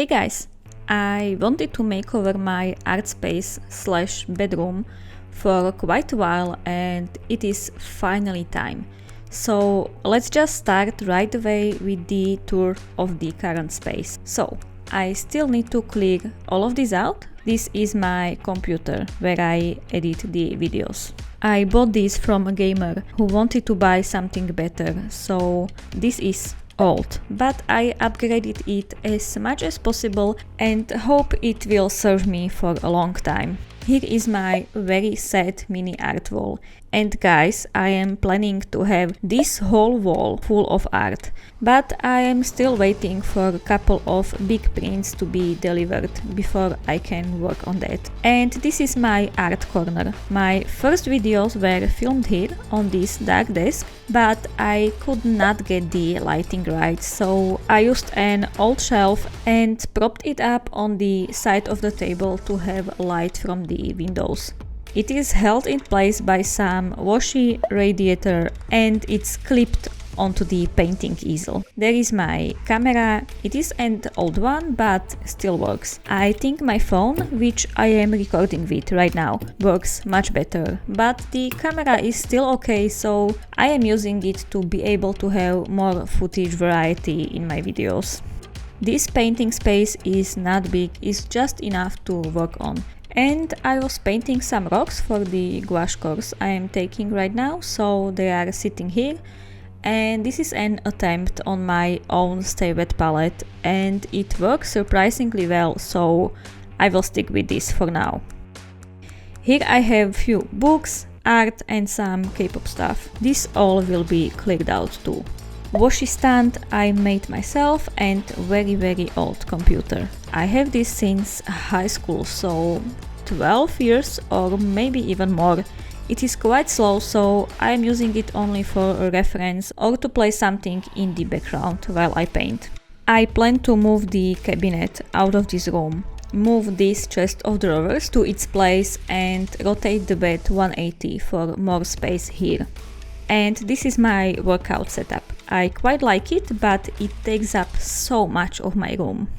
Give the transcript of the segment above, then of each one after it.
Hey guys, I wanted to make over my art space / bedroom for quite a while and it is finally time. So let's just start right away with the tour of the current space. So I still need to clear all of this out. This is my computer where I edit the videos. I bought this from a gamer who wanted to buy something better, so this is old, but I upgraded it as much as possible and hope it will serve me for a long time. Here is my very sad mini art wall. And guys, I am planning to have this whole wall full of art, but I am still waiting for a couple of big prints to be delivered before I can work on that. And this is my art corner. My first videos were filmed here on this dark desk, but I could not get the lighting right, so I used an old shelf and propped it up on the side of the table to have light from the windows. It is held in place by some washi radiator and it's clipped onto the painting easel. There is my camera. It is an old one but still works. I think my phone, which I am recording with right now, works much better, but the camera is still okay, so I am using it to be able to have more footage variety in my videos. This painting space is not big, it's just enough to work on. And I was painting some rocks for the gouache course I am taking right now, so they are sitting here. And this is an attempt on my own Stay Wet palette and it works surprisingly well, so I will stick with this for now. Here I have few books, art and some K-pop stuff. This all will be cleared out too. Washi stand I made myself and very old computer. I have this since high school, so 12 years or maybe even more. It is quite slow, so I am using it only for a reference or to play something in the background while I paint. I plan to move the cabinet out of this room, move this chest of drawers to its place and rotate the bed 180 for more space here. And this is my workout setup. I quite like it, but it takes up so much of my room.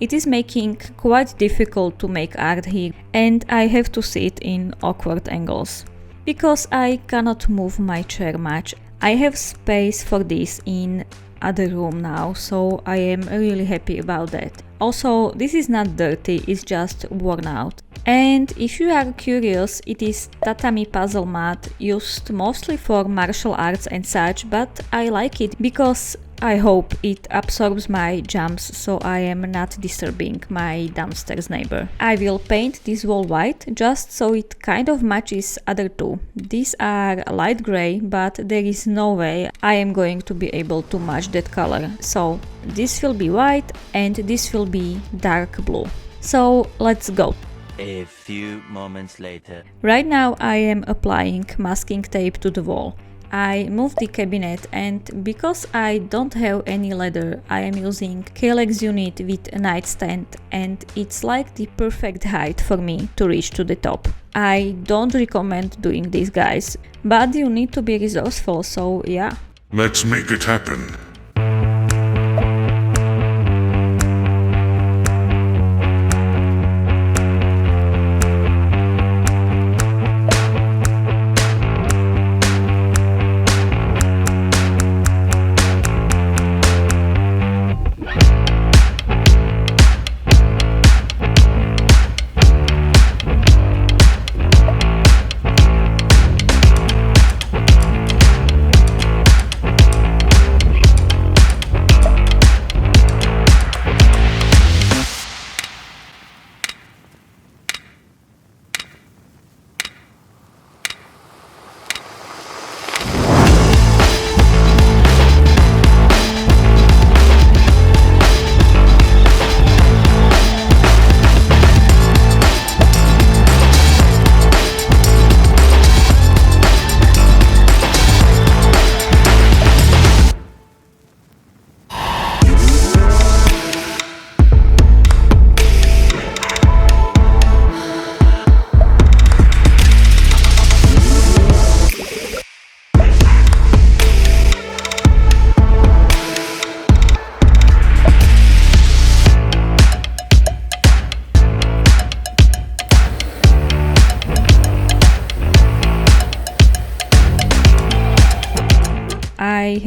It is making quite difficult to make art here and I have to sit in awkward angles. Because I cannot move my chair much, I have space for this in other room now, so I am really happy about that. Also, this is not dirty, it's just worn out. And if you are curious, it is tatami puzzle mat used mostly for martial arts and such, but I like it because I hope it absorbs my jumps so I am not disturbing my downstairs neighbor. I will paint this wall white just so it kind of matches other two. These are light gray, but there is no way I am going to be able to match that color. So this will be white and this will be dark blue. So let's go. A few moments later. Right now I am applying masking tape to the wall. I moved the cabinet and because I don't have any ladder, I am using K-Lex unit with a nightstand and it's like the perfect height for me to reach to the top. I don't recommend doing this, guys, but you need to be resourceful, so yeah. Let's make it happen.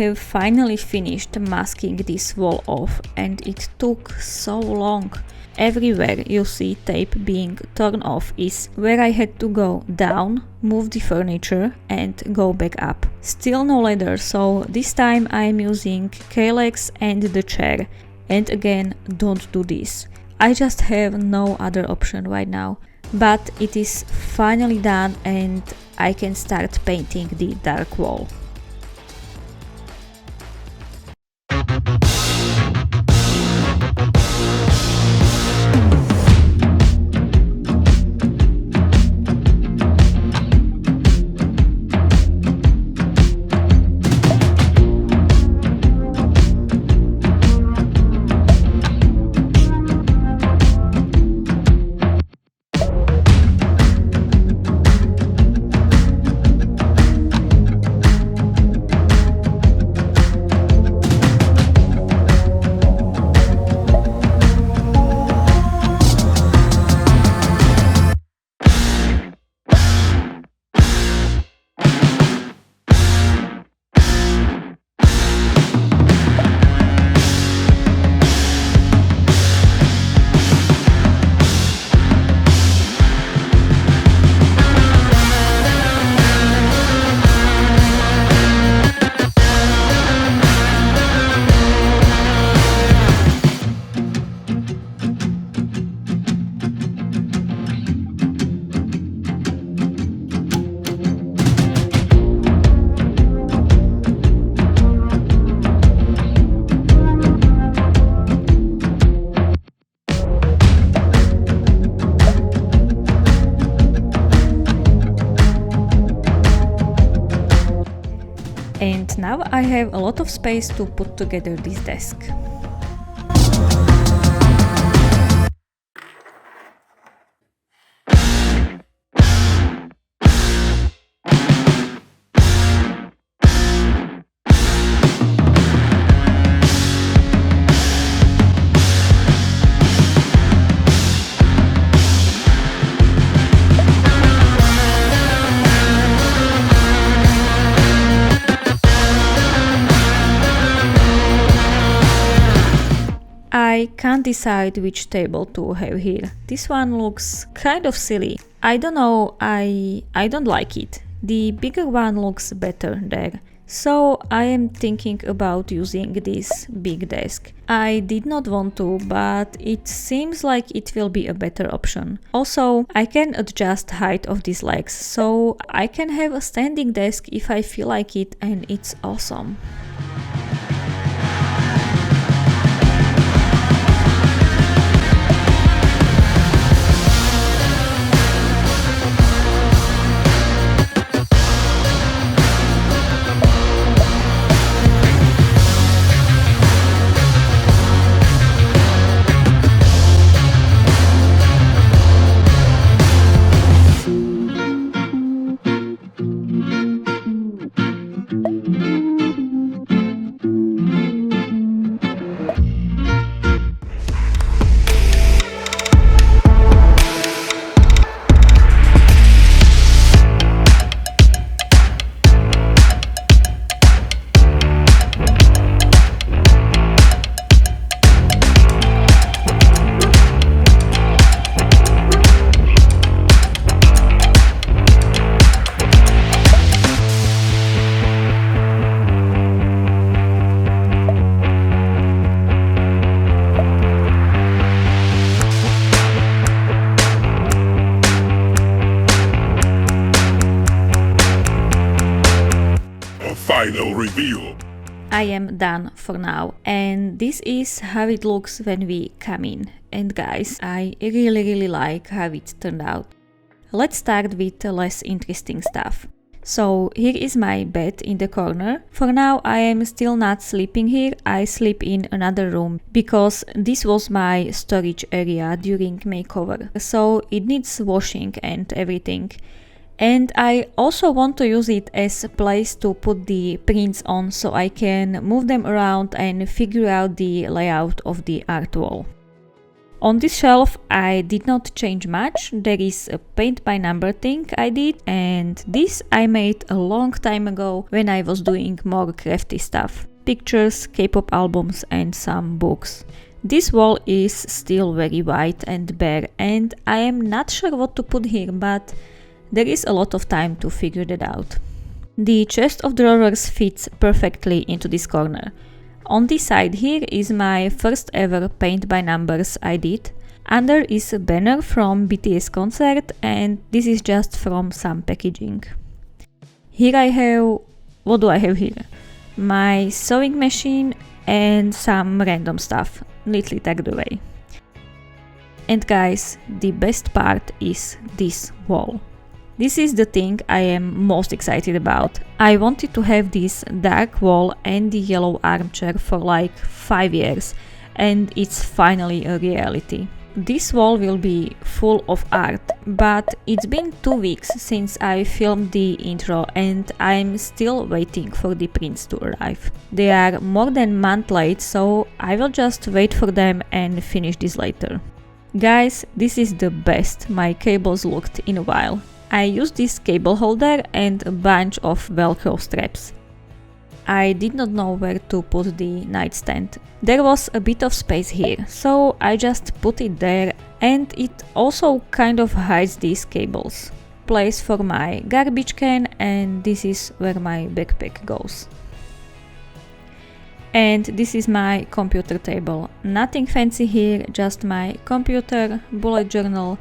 have finally finished masking this wall off, and it took so long. Everywhere you see tape being torn off is where I had to go down, move the furniture and go back up. Still no ladder, so this time I'm using K-legs and the chair. And again, don't do this. I just have no other option right now. But it is finally done and I can start painting the dark wall. And now I have a lot of space to put together this desk. I can't decide which table to have here. This one looks kind of silly. I don't know, I don't like it. The bigger one looks better there. So I am thinking about using this big desk. I did not want to, but it seems like it will be a better option. Also, I can adjust height of these legs, so I can have a standing desk if I feel like it, and it's awesome. Final reveal. I am done for now, and this is how it looks when we come in. And guys, I really like how it turned out. Let's start with the less interesting stuff. So here is my bed in the corner. For now I am still not sleeping here, I sleep in another room because this was my storage area during makeover, so it needs washing and everything. And I also want to use it as a place to put the prints on so I can move them around and figure out the layout of the art wall. On this shelf I did not change much. There is a paint by number thing I did, and this I made a long time ago when I was doing more crafty stuff. Pictures, K-pop albums and some books. This wall is still very white and bare, and I am not sure what to put here, but there is a lot of time to figure that out. The chest of drawers fits perfectly into this corner. On this side here is my first ever paint by numbers I did. Under is a banner from BTS concert, and this is just from some packaging. Here I have... what do I have here? My sewing machine and some random stuff, neatly tucked away. And guys, the best part is this wall. This is the thing I am most excited about. I wanted to have this dark wall and the yellow armchair for like 5 years, and it's finally a reality. This wall will be full of art, but it's been 2 weeks since I filmed the intro and I'm still waiting for the prints to arrive. They are more than a month late, so I will just wait for them and finish this later. Guys, this is the best my cables looked in a while. I used this cable holder and a bunch of Velcro straps. I did not know where to put the nightstand. There was a bit of space here, so I just put it there, and it also kind of hides these cables. Place for my garbage can, and this is where my backpack goes. And this is my computer table. Nothing fancy here, just my computer, bullet journal,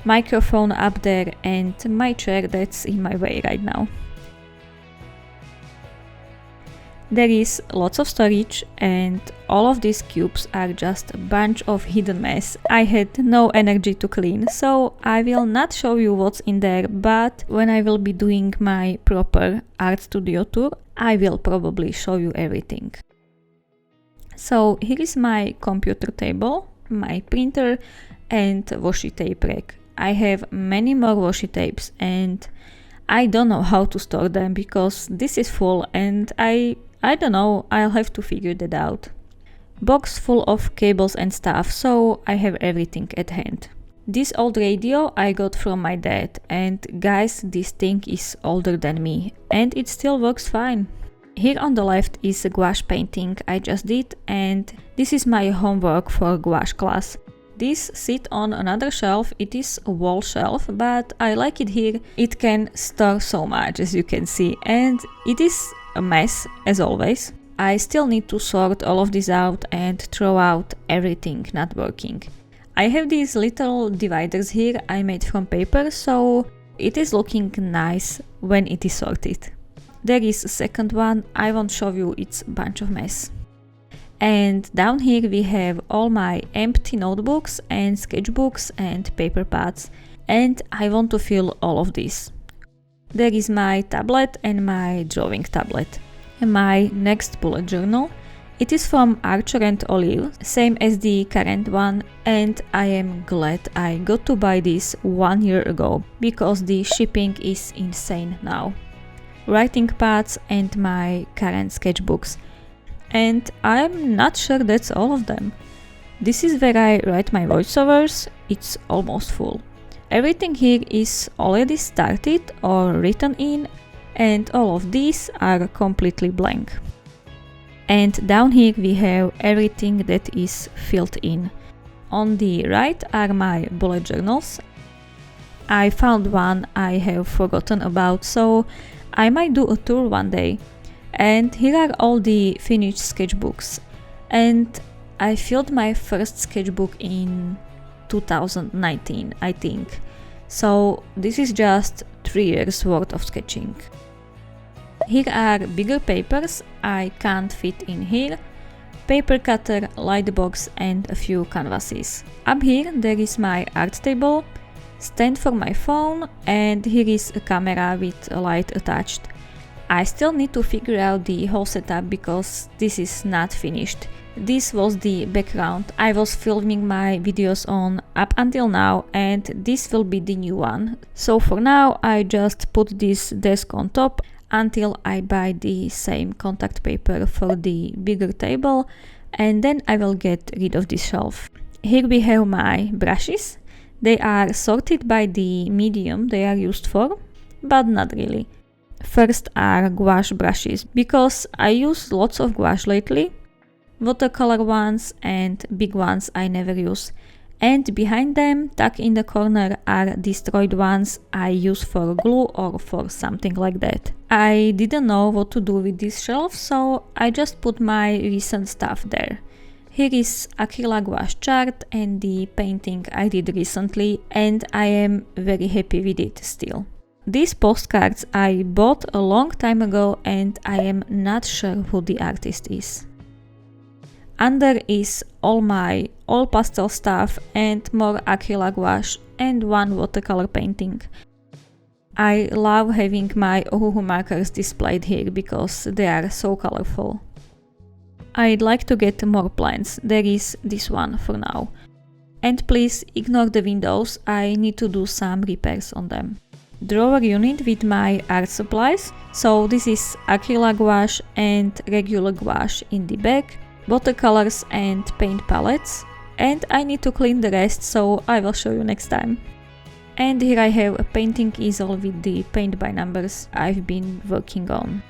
microphone up there and my chair that's in my way right now. There is lots of storage, and all of these cubes are just a bunch of hidden mess I had no energy to clean, so I will not show you what's in there, but when I will be doing my proper art studio tour, I will probably show you everything. So here is my computer table, my printer and washi tape rack. I have many more washi tapes and I don't know how to store them because this is full, and I don't know, I'll have to figure that out. Box full of cables and stuff, so I have everything at hand. This old radio I got from my dad, and guys, this thing is older than me and it still works fine. Here on the left is a gouache painting I just did, and this is my homework for gouache class. This sits on another shelf. It is a wall shelf, but I like it here. It can store so much, as you can see, and it is a mess as always. I still need to sort all of this out and throw out everything not working. I have these little dividers here I made from paper, so it is looking nice when it is sorted. There is a second one, I won't show you, it's a bunch of mess. And down here we have all my empty notebooks and sketchbooks and paper pads, and I want to fill all of this. There is my tablet and my drawing tablet. And my next bullet journal. It is from Archer and Olive, same as the current one, and I am glad I got to buy this 1 year ago, because the shipping is insane now. Writing pads and my current sketchbooks. And I'm not sure that's all of them. This is where I write my voiceovers, it's almost full. Everything here is already started or written in, and all of these are completely blank. And down here we have everything that is filled in. On the right are my bullet journals. I found one I have forgotten about, so I might do a tour one day. And here are all the finished sketchbooks. And I filled my first sketchbook in 2019, I think. So this is just 3 years worth of sketching. Here are bigger papers I can't fit in here, paper cutter, light box and a few canvases. Up here there is my art table, stand for my phone, and here is a camera with a light attached. I still need to figure out the whole setup because this is not finished. This was the background I was filming my videos on up until now, and this will be the new one. So for now I just put this desk on top until I buy the same contact paper for the bigger table, and then I will get rid of this shelf. Here we have my brushes. They are sorted by the medium they are used for, but not really. First are gouache brushes, because I use lots of gouache lately. Watercolor ones and big ones I never use. And behind them, tucked in the corner, are destroyed ones I use for glue or for something like that. I didn't know what to do with this shelf, so I just put my recent stuff there. Here is acrylic gouache chart and the painting I did recently, and I am very happy with it still. These postcards I bought a long time ago and I am not sure who the artist is. Under is all my all pastel stuff and more acrylic gouache and one watercolor painting. I love having my Ohuhu markers displayed here because they are so colorful. I'd like to get more plants, there is this one for now. And please ignore the windows, I need to do some repairs on them. Drawer unit with my art supplies, so this is acrylic gouache and regular gouache in the back, watercolors and paint palettes, and I need to clean the rest, so I will show you next time. And here I have a painting easel with the paint by numbers I've been working on.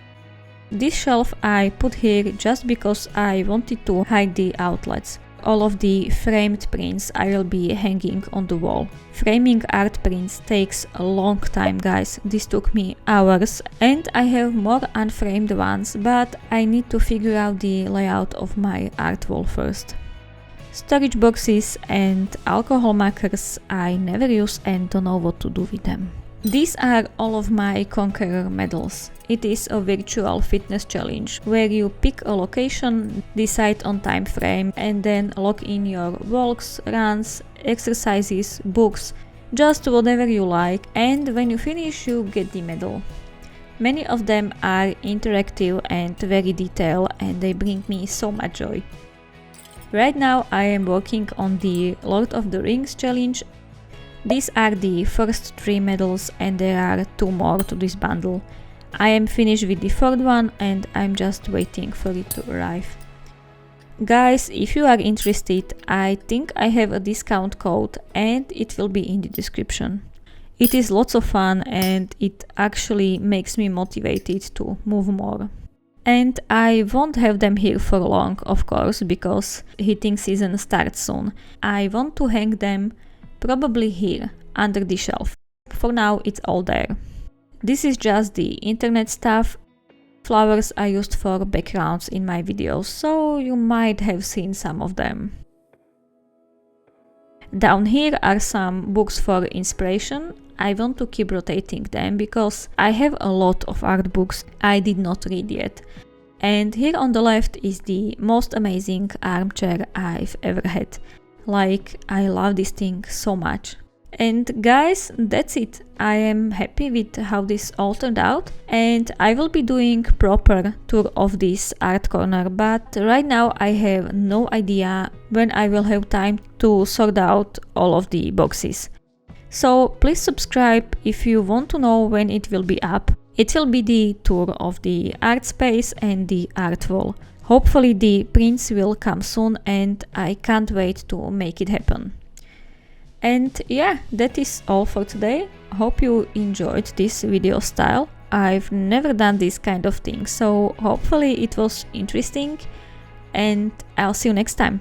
This shelf I put here just because I wanted to hide the outlets. All of the framed prints I will be hanging on the wall. Framing art prints takes a long time, guys. This took me hours, and I have more unframed ones, but I need to figure out the layout of my art wall first. Storage boxes and alcohol markers I never use and don't know what to do with them. These are all of my Conqueror medals. It is a virtual fitness challenge where you pick a location, decide on time frame, and then log in your walks, runs, exercises, books, just whatever you like, and when you finish you get the medal. Many of them are interactive and very detailed, and they bring me so much joy. Right now I am working on the Lord of the Rings challenge. These are the first 3 medals and there are 2 more to this bundle. I am finished with the 4th one and I'm just waiting for it to arrive. Guys, if you are interested, I think I have a discount code and it will be in the description. It is lots of fun and it actually makes me motivated to move more. And I won't have them here for long, of course, because heating season starts soon. I want to hang them probably here, under the shelf. For now, it's all there. This is just the internet stuff. Flowers I used for backgrounds in my videos, so you might have seen some of them. Down here are some books for inspiration. I want to keep rotating them because I have a lot of art books I did not read yet. And here on the left is the most amazing armchair I've ever had. Like, I love this thing so much. And guys, that's it. I am happy with how this all turned out, and I will be doing proper tour of this art corner, but right now I have no idea when I will have time to sort out all of the boxes. So please subscribe if you want to know when it will be up. It will be the tour of the art space and the art wall. Hopefully the prints will come soon and I can't wait to make it happen. And yeah, that is all for today. Hope you enjoyed this video style. I've never done this kind of thing, so hopefully it was interesting and I'll see you next time.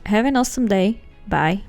Have an awesome day. Bye.